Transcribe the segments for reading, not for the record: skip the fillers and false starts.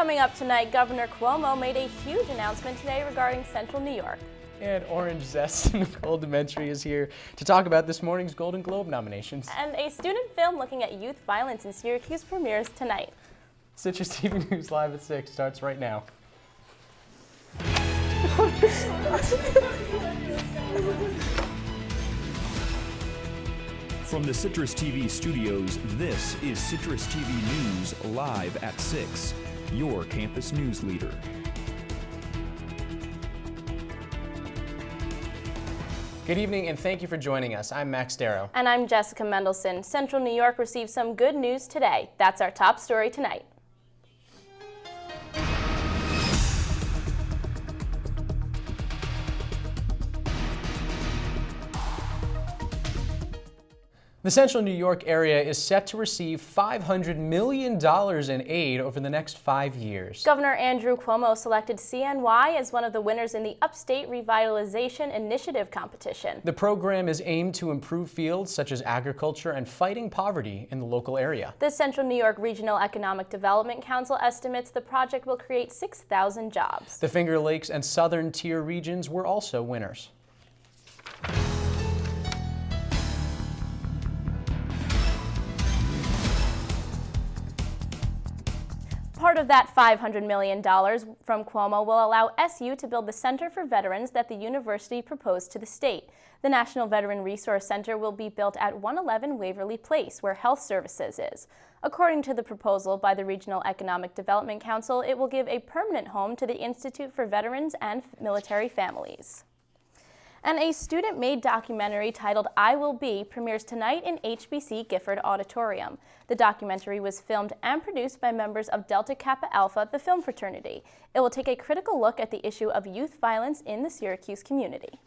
Coming up tonight, Governor Cuomo made a huge announcement today regarding Central New York. And Orange Zest Nicole Dementri is here to talk about this morning's Golden Globe nominations. And a student film looking at youth violence in Syracuse premieres tonight. Citrus TV News Live at 6 starts right now. From the Citrus TV studios, this is Citrus TV News Live at 6, your campus news leader. Good evening and thank you for joining us. I'm Max Darrow. And I'm Jessica Mendelson. Central New York received some good news today. That's our top story tonight. The Central New York area is set to receive $500 million in aid over the next 5 years. Governor Andrew Cuomo selected CNY as one of the winners in the Upstate Revitalization Initiative competition. The program is aimed to improve fields such as agriculture and fighting poverty in the local area. The Central New York Regional Economic Development Council estimates the project will create 6,000 jobs. The Finger Lakes and Southern Tier regions were also winners. Part of that $500 million from Cuomo will allow SU to build the Center for Veterans that the university proposed to the state. The National Veteran Resource Center will be built at 111 Waverly Place, where Health Services is. According to the proposal by the Regional Economic Development Council, it will give a permanent home to the Institute for Veterans and Military Families. And a student-made documentary titled I Will Be premieres tonight in HBC Gifford Auditorium. The documentary was filmed and produced by members of Delta Kappa Alpha, the film fraternity. It will take a critical look at the issue of youth violence in the Syracuse community.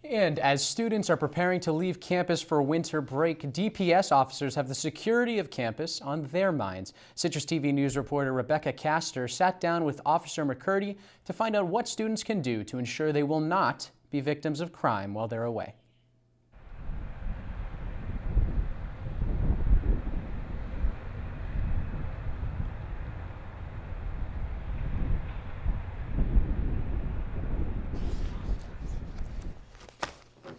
And as students are preparing to leave campus for winter break, DPS officers have the security of campus on their minds. Citrus TV News reporter Rebecca Castor sat down with Officer McCurdy to find out what students can do to ensure they will not be victims of crime while they're away.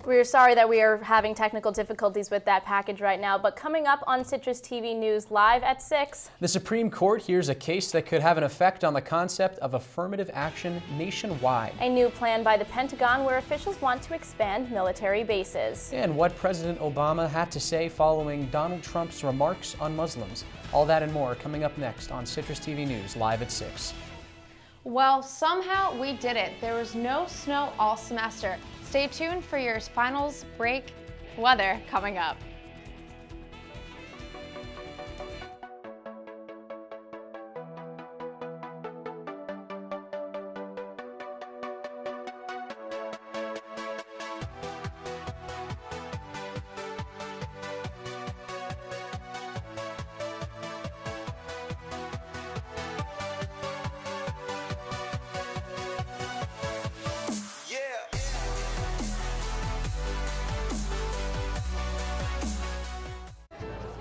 We're sorry that we are having technical difficulties with that package right now, but coming up on Citrus TV News Live at 6. The Supreme Court hears a case that could have an effect on the concept of affirmative action nationwide. A new plan by the Pentagon where officials want to expand military bases. And what President Obama had to say following Donald Trump's remarks on Muslims. All that and more coming up next on Citrus TV News Live at 6. Well, somehow we did it. There was no snow all semester. Stay tuned for your finals break weather coming up.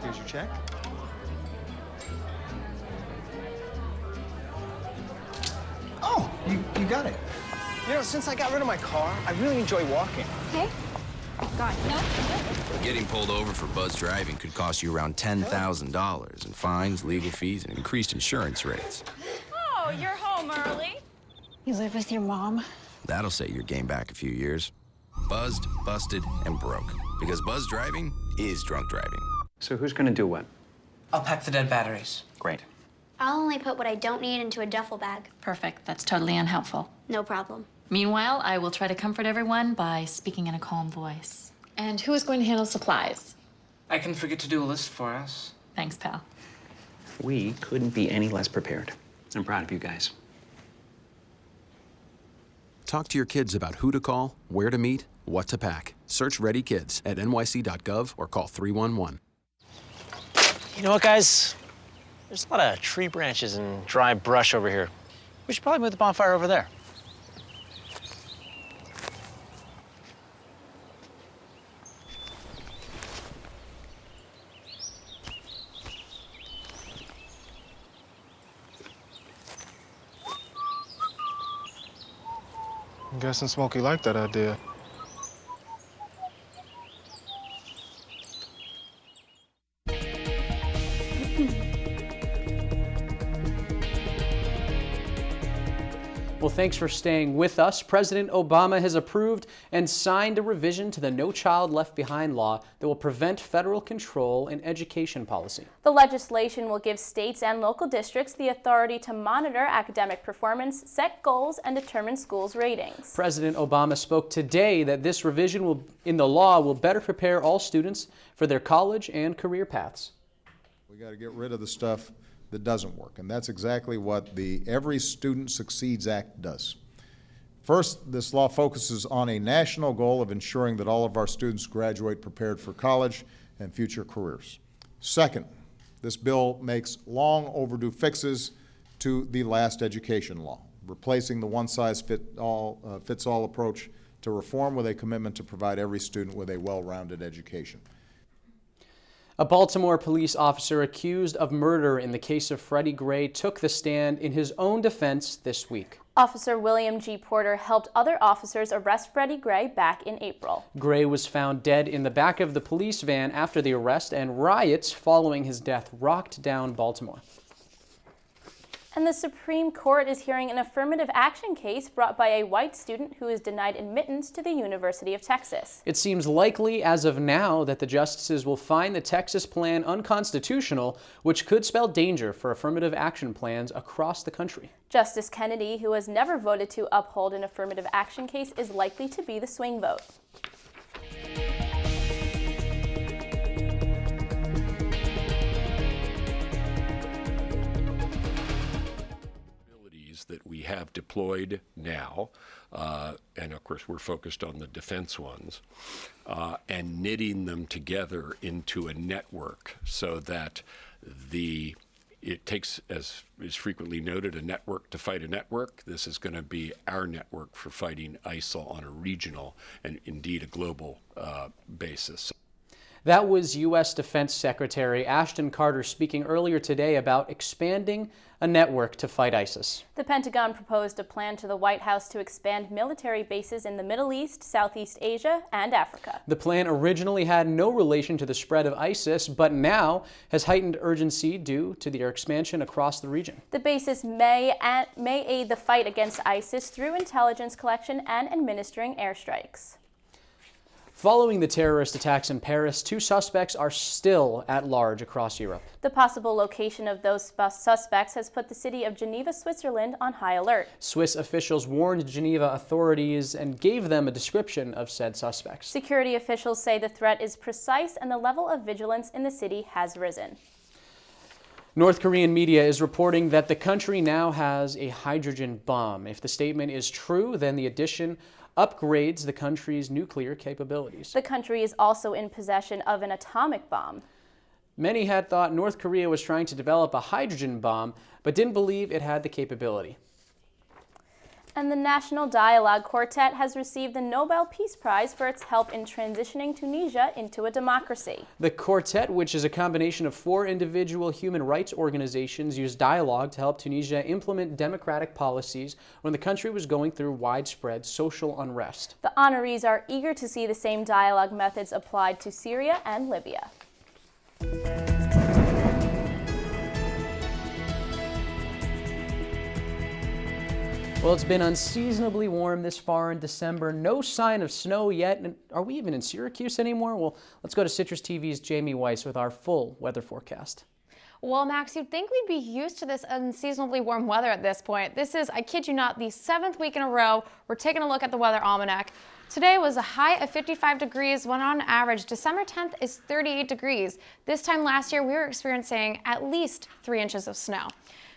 Here's your check. Oh, you got it. You know, since I got rid of my car, I really enjoy walking. Okay. Got it. No. Getting pulled over for buzz driving could cost you around $10,000 in fines, legal fees, and increased insurance rates. Oh, you're home early. You live with your mom? That'll set your game back a few years. Buzzed, busted, and broke. Because buzz driving is drunk driving. So who's gonna do what? I'll pack the dead batteries. Great. I'll only put what I don't need into a duffel bag. Perfect. That's totally unhelpful. No problem. Meanwhile, I will try to comfort everyone by speaking in a calm voice. And who is going to handle supplies? I can forget to do a list for us. Thanks, pal. We couldn't be any less prepared. I'm proud of you guys. Talk to your kids about who to call, where to meet, what to pack. Search Ready Kids at nyc.gov or call 311. You know what, guys? There's a lot of tree branches and dry brush over here. We should probably move the bonfire over there. I'm guessing Smokey liked that idea. Well, thanks for staying with us. President Obama has approved and signed a revision to the No Child Left Behind law that will prevent federal control in education policy. The legislation will give states and local districts the authority to monitor academic performance, set goals, and determine schools' ratings. President Obama spoke today that this revision in the law will better prepare all students for their college and career paths. We got to get rid of the stuff that doesn't work, and that's exactly what the Every Student Succeeds Act does. First, this law focuses on a national goal of ensuring that all of our students graduate prepared for college and future careers. Second, this bill makes long overdue fixes to the last education law, replacing the one-size-fits-all approach to reform with a commitment to provide every student with a well-rounded education. A Baltimore police officer accused of murder in the case of Freddie Gray took the stand in his own defense this week. Officer William G. Porter helped other officers arrest Freddie Gray back in April. Gray was found dead in the back of the police van after the arrest, and riots following his death rocked down Baltimore. And the Supreme Court is hearing an affirmative action case brought by a white student who is denied admittance to the University of Texas. It seems likely as of now that the justices will find the Texas plan unconstitutional, which could spell danger for affirmative action plans across the country. Justice Kennedy, who has never voted to uphold an affirmative action case, is likely to be the swing vote. That we have deployed now, and of course we're focused on the defense ones, and knitting them together into a network so that it takes, as is frequently noted, a network to fight a network. This is going to be our network for fighting ISIL on a regional and indeed a global basis. That was U.S. Defense Secretary Ashton Carter speaking earlier today about expanding a network to fight ISIS. The Pentagon proposed a plan to the White House to expand military bases in the Middle East, Southeast Asia, and Africa. The plan originally had no relation to the spread of ISIS, but now has heightened urgency due to their expansion across the region. The bases may aid the fight against ISIS through intelligence collection and administering airstrikes. Following the terrorist attacks in Paris, 2 suspects are still at large across Europe. The possible location of those suspects has put the city of Geneva, Switzerland on high alert. Swiss officials warned Geneva authorities and gave them a description of said suspects. Security officials say the threat is precise and the level of vigilance in the city has risen. North Korean media is reporting that the country now has a hydrogen bomb. If the statement is true, then the addition upgrades the country's nuclear capabilities. The country is also in possession of an atomic bomb. Many had thought North Korea was trying to develop a hydrogen bomb, but didn't believe it had the capability. And the National Dialogue Quartet has received the Nobel Peace Prize for its help in transitioning Tunisia into a democracy. The quartet, which is a combination of 4 individual human rights organizations, used dialogue to help Tunisia implement democratic policies when the country was going through widespread social unrest. The honorees are eager to see the same dialogue methods applied to Syria and Libya. Well, it's been unseasonably warm this far in December. No sign of snow yet. And are we even in Syracuse anymore? Well, let's go to Citrus TV's Jamie Weiss with our full weather forecast. Well, Max, you'd think we'd be used to this unseasonably warm weather at this point. This is, I kid you not, the 7th week in a row we're taking a look at the weather almanac. Today was a high of 55 degrees when on average December 10th is 38 degrees. This time last year we were experiencing at least 3 inches of snow.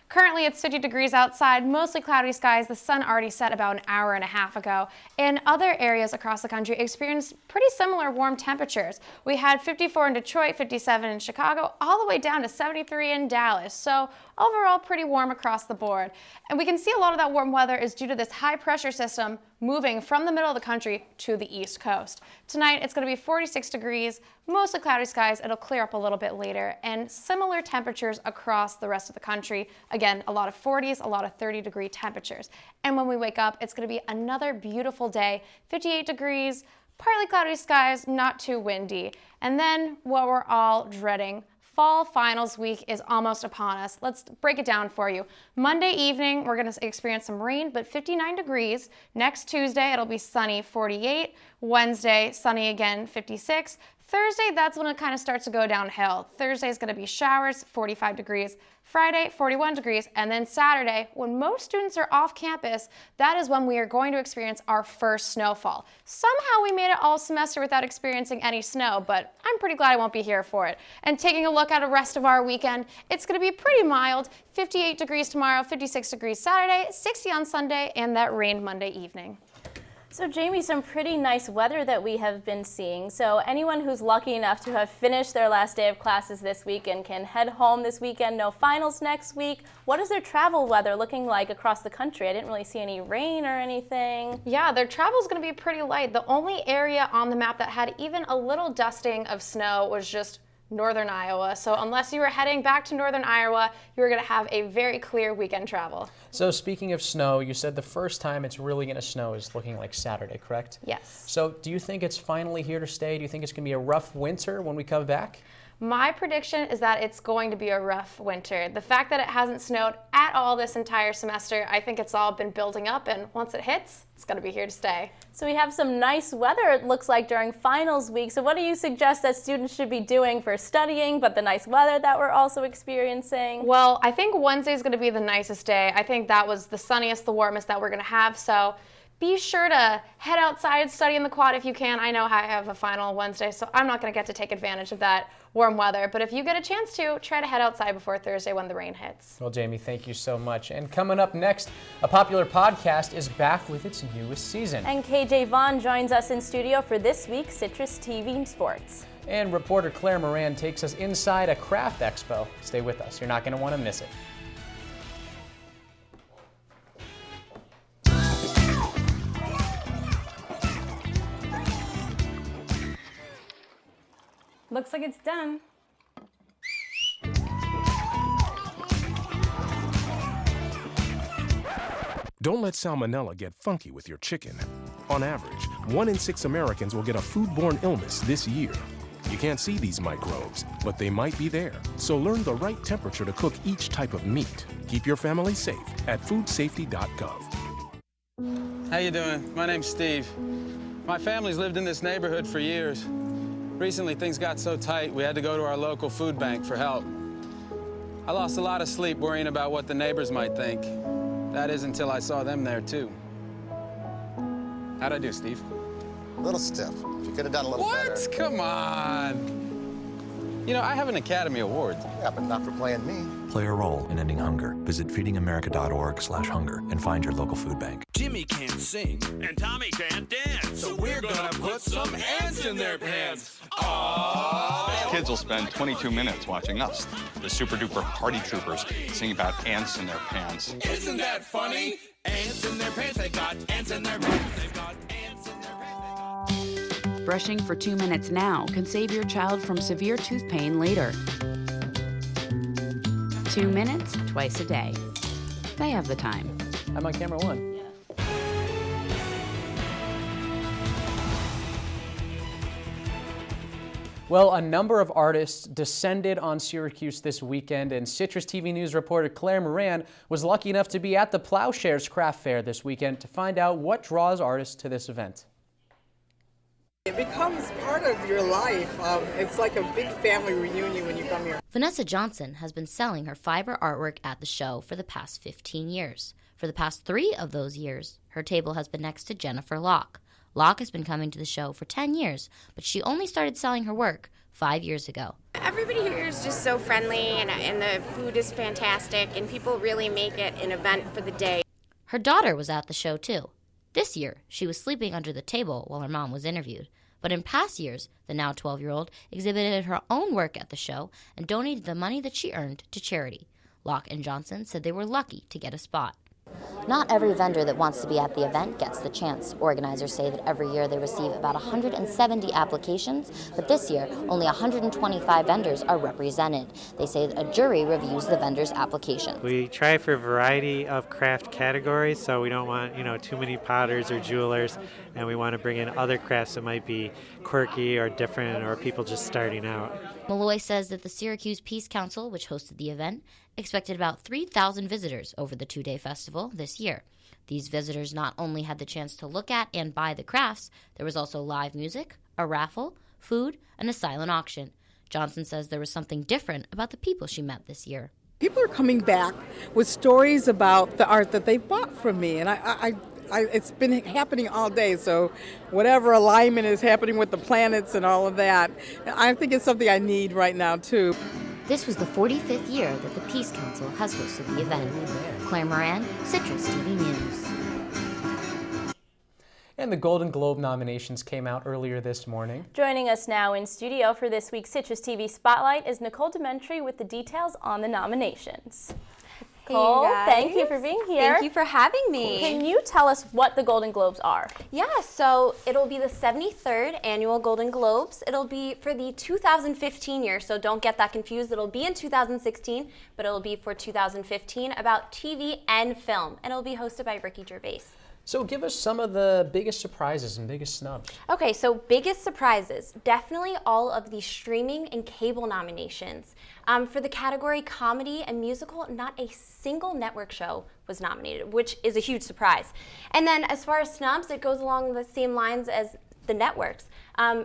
Currently, it's 50 degrees outside, mostly cloudy skies. The sun already set about an hour and a half ago. And other areas across the country experienced pretty similar warm temperatures. We had 54 in Detroit, 57 in Chicago, all the way down to 73 in Dallas. So overall, pretty warm across the board. And we can see a lot of that warm weather is due to this high pressure system moving from the middle of the country to the East Coast. Tonight, it's going to be 46 degrees, mostly cloudy skies. It'll clear up a little bit later, and similar temperatures across the rest of the country. Again, a lot of 40s, a lot of 30-degree temperatures. And when we wake up, it's going to be another beautiful day, 58 degrees, partly cloudy skies, not too windy. And then what we're all dreading, fall finals week is almost upon us. Let's break it down for you. Monday evening, we're going to experience some rain, but 59 degrees. Next Tuesday, it'll be sunny, 48. Wednesday, sunny again, 56. Thursday, that's when it kind of starts to go downhill. Thursday is going to be showers, 45 degrees. Friday, 41 degrees. And then Saturday, when most students are off campus, that is when we are going to experience our first snowfall. Somehow we made it all semester without experiencing any snow, but I'm pretty glad I won't be here for it. And taking a look at the rest of our weekend, it's going to be pretty mild. 58 degrees tomorrow, 56 degrees Saturday, 60 on Sunday, and that rain Monday evening. So Jamie, some pretty nice weather that we have been seeing. So anyone who's lucky enough to have finished their last day of classes this week and can head home this weekend, no finals next week, what is their travel weather looking like across the country? I didn't really see any rain or anything. Yeah, their travel is going to be pretty light. The only area on the map that had even a little dusting of snow was just northern Iowa. So unless you were heading back to northern Iowa, you were going to have a very clear weekend travel. So speaking of snow, you said the first time it's really going to snow is looking like Saturday, correct? Yes. So do you think it's finally here to stay? Do you think it's going to be a rough winter when we come back? My prediction is that it's going to be a rough winter. The fact that it hasn't snowed at all this entire semester, I think it's all been building up, and once it hits, it's going to be here to stay. So we have some nice weather, it looks like, during finals week. So what do you suggest that students should be doing for studying, but the nice weather that we're also experiencing? Well, I think Wednesday is going to be the nicest day. I think that was the sunniest, the warmest that we're going to have. So be sure to head outside, study in the quad if you can. I know I have a final Wednesday, so I'm not going to get to take advantage of that warm weather. But if you get a chance to, try to head outside before Thursday when the rain hits. Well, Jamie, thank you so much. And coming up next, a popular podcast is back with its newest season. And KJ Vaughn joins us in studio for this week's Citrus TV Sports. And reporter Claire Moran takes us inside a craft expo. Stay with us. You're not going to want to miss it. Looks like it's done. Don't let salmonella get funky with your chicken. On average, 1 in 6 Americans will get a foodborne illness this year. You can't see these microbes, but they might be there. So learn the right temperature to cook each type of meat. Keep your family safe at foodsafety.gov. How you doing? My name's Steve. My family's lived in this neighborhood for years. Recently, things got so tight, we had to go to our local food bank for help. I lost a lot of sleep worrying about what the neighbors might think. That is until I saw them there, too. How'd I do, Steve? A little stiff. You could have done a little better. What? Come on. You know, I have an Academy Award. Yeah, but not for playing me. Play a role in ending hunger. Visit feedingamerica.org/hunger and find your local food bank. Jimmy can't sing, and Tommy can't dance, so we're gonna put some ants in their pants. Aww. Kids will spend 22 minutes watching us, the super duper party troopers, sing about ants in their pants. Isn't that funny? Ants in their pants, they got ants in their pants, they got ants in their pants. Brushing for 2 minutes now can save your child from severe tooth pain later. 2 minutes, twice a day. They have the time. I'm on camera 1. Well, a number of artists descended on Syracuse this weekend, and Citrus TV News reporter Claire Moran was lucky enough to be at the Plowshares Craft Fair this weekend to find out what draws artists to this event. It becomes part of your life. It's like a big family reunion when you come here. Vanessa Johnson has been selling her fiber artwork at the show for the past 15 years. For the past 3 of those years, her table has been next to Jennifer Locke. Locke has been coming to the show for 10 years, but she only started selling her work 5 years ago. Everybody here is just so friendly, and the food is fantastic, and people really make it an event for the day. Her daughter was at the show too. This year, she was sleeping under the table while her mom was interviewed. But in past years, the now 12-year-old exhibited her own work at the show and donated the money that she earned to charity. Locke and Johnson said they were lucky to get a spot. Not every vendor that wants to be at the event gets the chance. Organizers say that every year they receive about 170 applications, but this year only 125 vendors are represented. They say that a jury reviews the vendor's application. We try for a variety of craft categories, so we don't want, too many potters or jewelers, and we want to bring in other crafts that might be quirky or different or people just starting out. Malloy says that the Syracuse Peace Council, which hosted the event, expected about 3,000 visitors over the two-day festival this year. These visitors not only had the chance to look at and buy the crafts, there was also live music, a raffle, food, and a silent auction. Johnson says there was something different about the people she met this year. People are coming back with stories about the art that they bought from me, and it's been happening all day, so whatever alignment is happening with the planets and all of that, I think it's something I need right now, too. This was the 45th year that the Peace Council has hosted the event. Claire Moran, Citrus TV News. And the Golden Globe nominations came out earlier this morning. Joining us now in studio for this week's Citrus TV Spotlight is Nicole Dementri with the details on the nominations. Nicole, thank you for being here. Thank you for having me. Can you tell us what the Golden Globes are? Yeah, so it'll be the 73rd annual Golden Globes. It'll be for the 2015 year, so don't get that confused. It'll be in 2016, but it'll be for 2015 about TV and film, and it'll be hosted by Ricky Gervais. So give us some of the biggest surprises and biggest snubs. Okay, so biggest surprises, definitely all of the streaming and cable nominations. For the category comedy and musical, not a single network show was nominated, which is a huge surprise. And then as far as snubs, it goes along the same lines as the networks.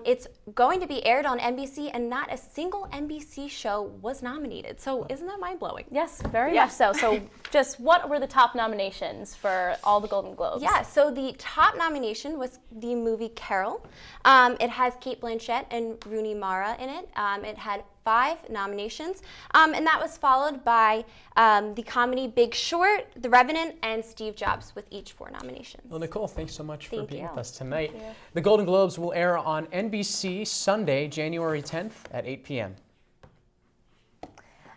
It's going to be aired on NBC, and not a single NBC show was nominated. So isn't that mind-blowing? Yes, very much so. So just what were the top nominations for all the Golden Globes? Yeah, so the top nomination was the movie Carol. It has Cate Blanchett and Rooney Mara in it. It had 5 nominations, and that was followed by the comedy Big Short, The Revenant, and Steve Jobs with each 4 nominations. Well, Nicole, thanks so much for being with us tonight. Thank you. The Golden Globes will air on NBC Sunday, January 10th at 8 p.m.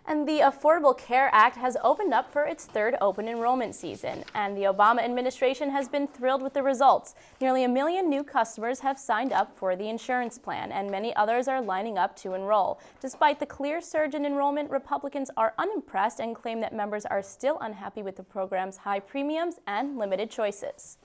And the Affordable Care Act has opened up for its 3rd open enrollment season, and the Obama administration has been thrilled with the results. Nearly 1 million new customers have signed up for the insurance plan, and many others are lining up to enroll. Despite the clear surge in enrollment, Republicans are unimpressed and claim that members are still unhappy with the program's high premiums and limited choices.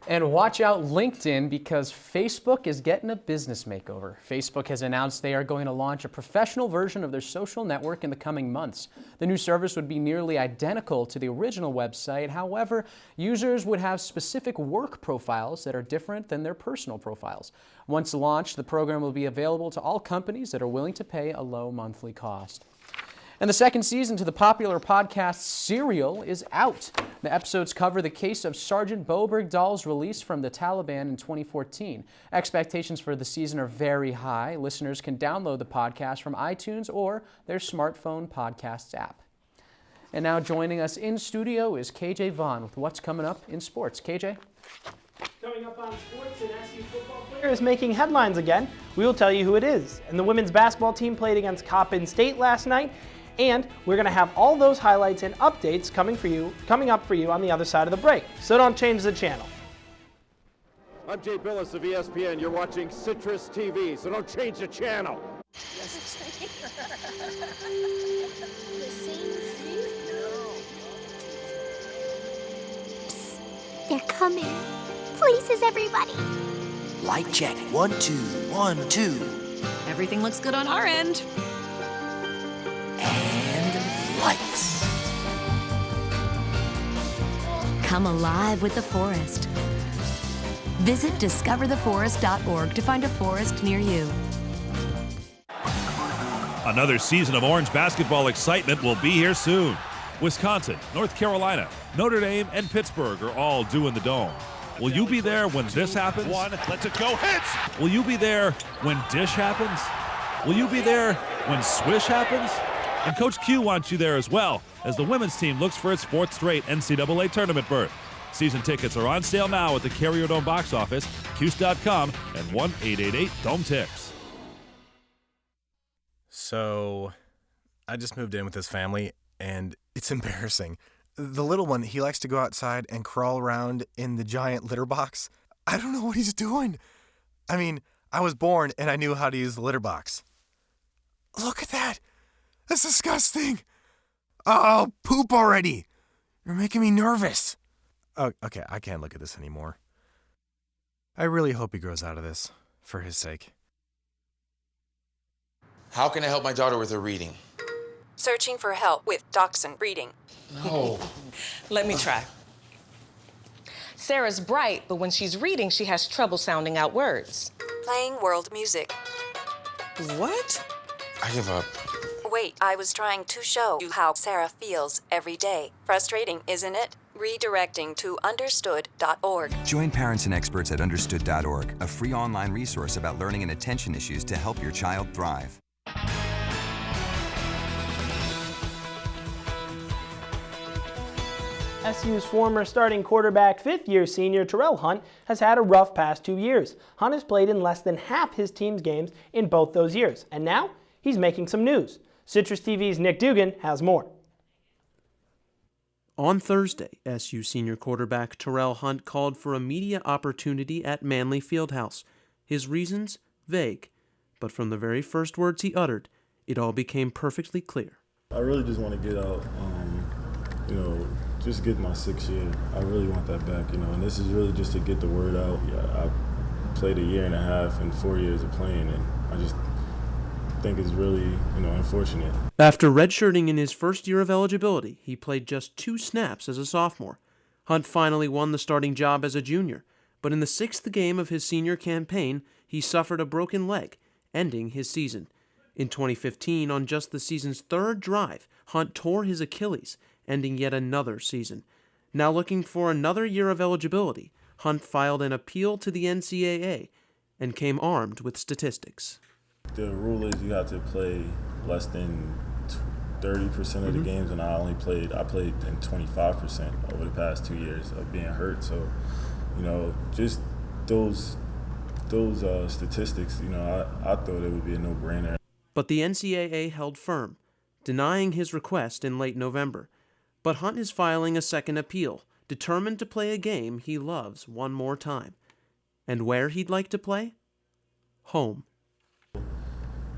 And watch out LinkedIn, because Facebook is getting a business makeover. Facebook has announced they are going to launch a professional version of their social network in the coming months. The new service would be nearly identical to the original website. However, users would have specific work profiles that are different than their personal profiles. Once launched, the program will be available to all companies that are willing to pay a low monthly cost. And the second season to the popular podcast Serial is out. The episodes cover the case of Sergeant Bo Bergdahl's release from the Taliban in 2014. Expectations for the season are very high. Listeners can download the podcast from iTunes or their smartphone podcasts app. And now joining us in studio is KJ Vaughn with what's coming up in sports. KJ? Coming up on sports, an SU football player is making headlines again. We will tell you who it is. And the women's basketball team played against Coppin State last night. And we're going to have all those highlights and updates coming up for you on the other side of the break. So don't change the channel. I'm Jay Billis of ESPN. You're watching Citrus TV, so don't change the channel. Psst, they're coming. Places, everybody. Light check. 1, 2, 1, 2. Everything looks good on our end. And lights. Come alive with the forest. Visit discovertheforest.org to find a forest near you. Another season of Orange basketball excitement will be here soon. Wisconsin, North Carolina, Notre Dame, and Pittsburgh are all due in the Dome. Will you be there when this happens? One, lets it go, hits! Will you be there when Dish happens? Will you be there when Swish happens? And Coach Q wants you there as well, as the women's team looks for its 4th straight NCAA tournament berth. Season tickets are on sale now at the Carrier Dome box office, Cuse.com, and 1-888-DOME-TICKS. So, I just moved in with this family, and it's embarrassing. The little one, he likes to go outside and crawl around in the giant litter box. I don't know what he's doing. I mean, I was born and I knew how to use the litter box. Look at that. That's disgusting. Oh, poop already. You're making me nervous. Oh, okay, I can't look at this anymore. I really hope he grows out of this, for his sake. How can I help my daughter with her reading? Searching for help with Dachshund Reading. No. Let me try. Sarah's bright, but when she's reading, she has trouble sounding out words. Playing world music. What? I give up. Wait, I was trying to show you how Sarah feels every day. Frustrating, isn't it? Redirecting to understood.org. Join parents and experts at understood.org, a free online resource about learning and attention issues to help your child thrive. SU's former starting quarterback, fifth-year senior Terrell Hunt, has had a rough past 2 years. Hunt has played in less than half his team's games in both those years, and now he's making some news. Citrus TV's Nick Dugan has more. On Thursday, SU senior quarterback Terrell Hunt called for a media opportunity at Manley Fieldhouse. His reasons? Vague. But from the very first words he uttered, it all became perfectly clear. I really just want to get out, just get my 6th year. I really want that back, and this is really just to get the word out. Yeah, I played a year and a half and 4 years of playing, and I just think it's really, unfortunate. After redshirting in his first year of eligibility, he played just 2 snaps as a sophomore. Hunt finally won the starting job as a junior, but in the 6th game of his senior campaign, he suffered a broken leg, ending his season. In 2015, on just the season's 3rd drive, Hunt tore his Achilles, ending yet another season. Now looking for another year of eligibility, Hunt filed an appeal to the NCAA and came armed with statistics. The rule is you have to play less than 30% of the games, and I played in 25% over the past 2 years of being hurt. So, just those statistics, I thought it would be a no-brainer. But the NCAA held firm, denying his request in late November. But Hunt is filing a second appeal, determined to play a game he loves one more time. And where he'd like to play? Home.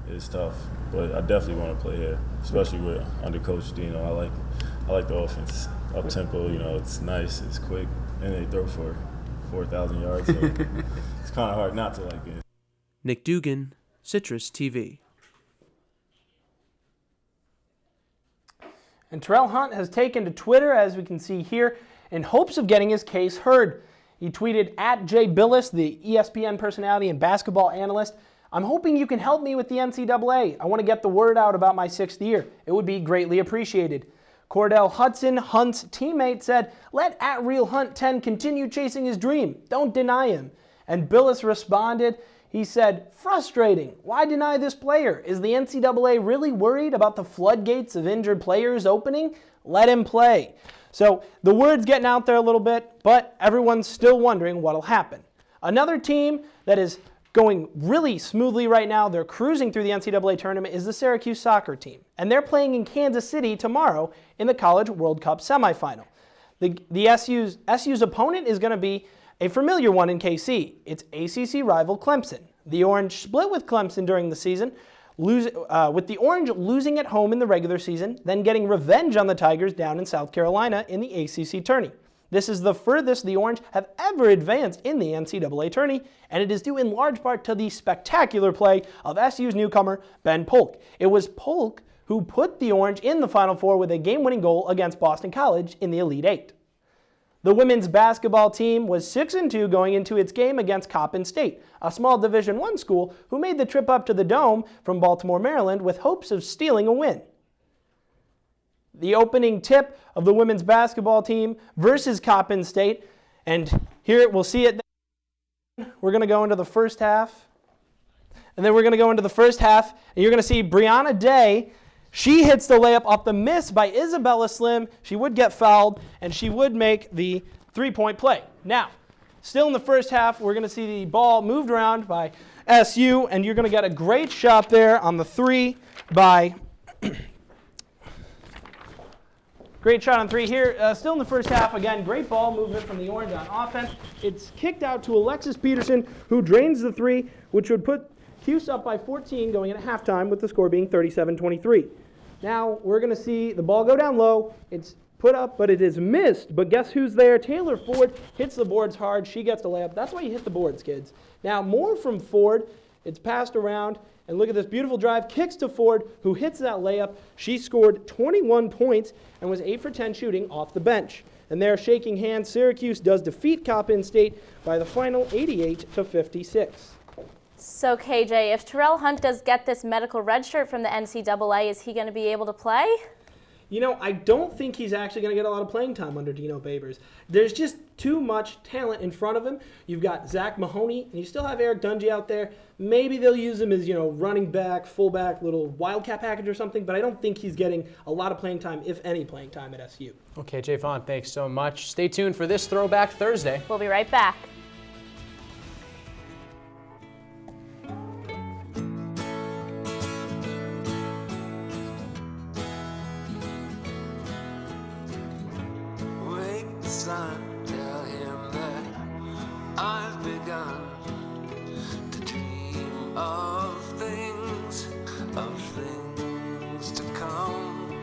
It's tough, but I definitely want to play here, especially under Coach Dino. I like the offense, up tempo. It's nice, it's quick, and they throw for 4,000 yards. So it's kind of hard not to like it. Nick Dugan, Citrus TV. And Terrell Hunt has taken to Twitter, as we can see here, in hopes of getting his case heard. He tweeted at Jay Billis, the ESPN personality and basketball analyst, "I'm hoping you can help me with the NCAA. I want to get the word out about my 6th year. It would be greatly appreciated." Cordell Hudson, Hunt's teammate, said, "Let @RealHunt10 continue chasing his dream. Don't deny him." And Billis responded, he said, "Frustrating. Why deny this player? Is the NCAA really worried about the floodgates of injured players opening? Let him play." So the word's getting out there a little bit, but everyone's still wondering what'll happen. Another team that is going really smoothly right now, they're cruising through the NCAA tournament, is the Syracuse soccer team. And they're playing in Kansas City tomorrow in the College World Cup semifinal. The SU's opponent is going to be a familiar one in KC. It's ACC rival Clemson. The Orange split with Clemson during the season, with the Orange losing at home in the regular season, then getting revenge on the Tigers down in South Carolina in the ACC tourney. This is the furthest the Orange have ever advanced in the NCAA tourney, and it is due in large part to the spectacular play of SU's newcomer, Ben Polk. It was Polk who put the Orange in the Final Four with a game-winning goal against Boston College in the Elite Eight. The women's basketball team was 6-2 going into its game against Coppin State, a small Division I school who made the trip up to the Dome from Baltimore, Maryland, with hopes of stealing a win. The opening tip of the women's basketball team versus Coppin State, and here we'll see it. We're going to go into the first half, and then we're going to go into the first half, and you're going to see Brianna Day. She hits the layup off the miss by Isabella Slim. She would get fouled, and she would make the three-point play. Now, still in the first half, we're going to see the ball moved around by SU, and you're going to get a great shot there on the three by Great shot on three here. Still in the first half. Again, great ball movement from the Orange on offense. It's kicked out to Alexis Peterson, who drains the three, which would put Cuse up by 14 going into halftime with the score being 37-23. Now we're going to see the ball go down low. It's put up, but it is missed. But guess who's there? Taylor Ford hits the boards hard. She gets the layup. That's why you hit the boards, kids. Now more from Ford. It's passed around. And look at this beautiful drive. Kicks to Ford, who hits that layup. She scored 21 points and was 8 for 10 shooting off the bench. And there, shaking hands, Syracuse does defeat Coppin State by the final 88-56. So KJ, if Terrell Hunt does get this medical red shirt from the NCAA, is he going to be able to play? You know, I don't think he's actually going to get a lot of playing time under Dino Babers. There's just too much talent in front of him. You've got Zach Mahoney, and you still have Eric Dungy out there. Maybe they'll use him as, running back, fullback, little wildcat package or something, but I don't think he's getting a lot of playing time, if any playing time at SU. Okay, Jay Vaughn, thanks so much. Stay tuned for this Throwback Thursday. We'll be right back. Son, tell him that I've begun to dream of things to come,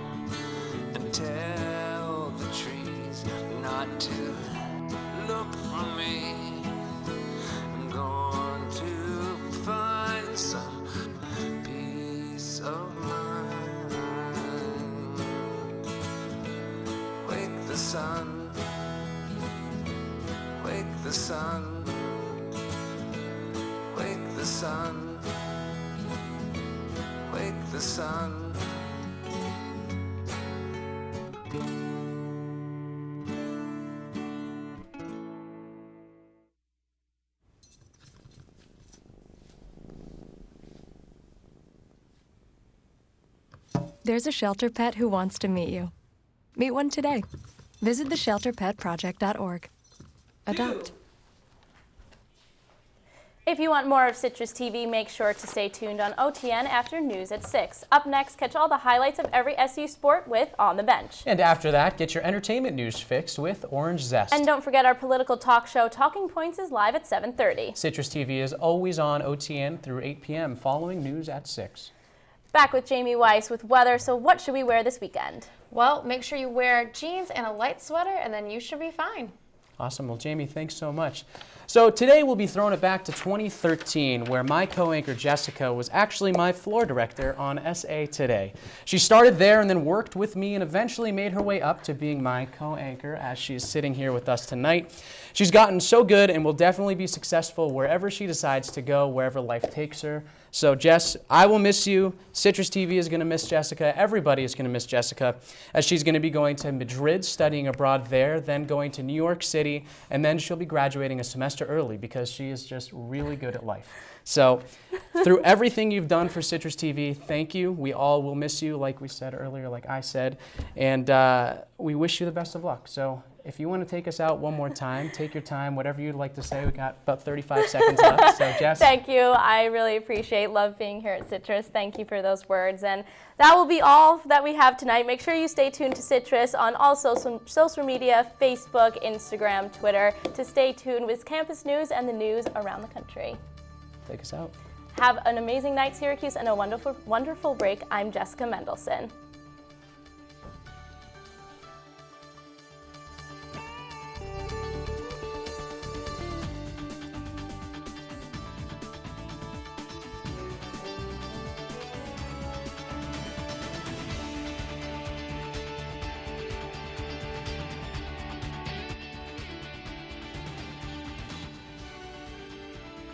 and tell the trees not to look for me. I'm going to find some peace of mind. Wake the sun. Wake the sun, wake the sun, wake the sun. There's a shelter pet who wants to meet you. Meet one today. Visit theshelterpetproject.org. Adopt. If you want more of Citrus TV, make sure to stay tuned on OTN after news at 6. Up next, catch all the highlights of every SU sport with On the Bench. And after that, get your entertainment news fixed with Orange Zest. And don't forget our political talk show, Talking Points, is live at 7:30. Citrus TV is always on OTN through 8 p.m. following news at 6. Back with Jamie Weiss with weather. So what should we wear this weekend? Well, make sure you wear jeans and a light sweater, and then you should be fine. Awesome. Well, Jamie, thanks so much. So today we'll be throwing it back to 2013, where my co-anchor Jessica was actually my floor director on SA Today. She started there and then worked with me and eventually made her way up to being my co-anchor as she's sitting here with us tonight. She's gotten so good and will definitely be successful wherever she decides to go, wherever life takes her. So Jess, I will miss you. Citrus TV is going to miss Jessica. Everybody is going to miss Jessica, as she's going to be going to Madrid, studying abroad there, then going to New York City, and then she'll be graduating a semester early because she is just really good at life. So through everything you've done for Citrus TV, thank you. We all will miss you, like we said earlier, like I said, and we wish you the best of luck. So if you want to take us out one more time, take your time, whatever you'd like to say. We got about 35 seconds left. So Jess. Thank you. I really love being here at Citrus. Thank you for those words. And that will be all that we have tonight. Make sure you stay tuned to Citrus on all social media, Facebook, Instagram, Twitter, to stay tuned with campus news and the news around the country. Take us out. Have an amazing night, Syracuse, and a wonderful break. I'm Jessica Mendelson.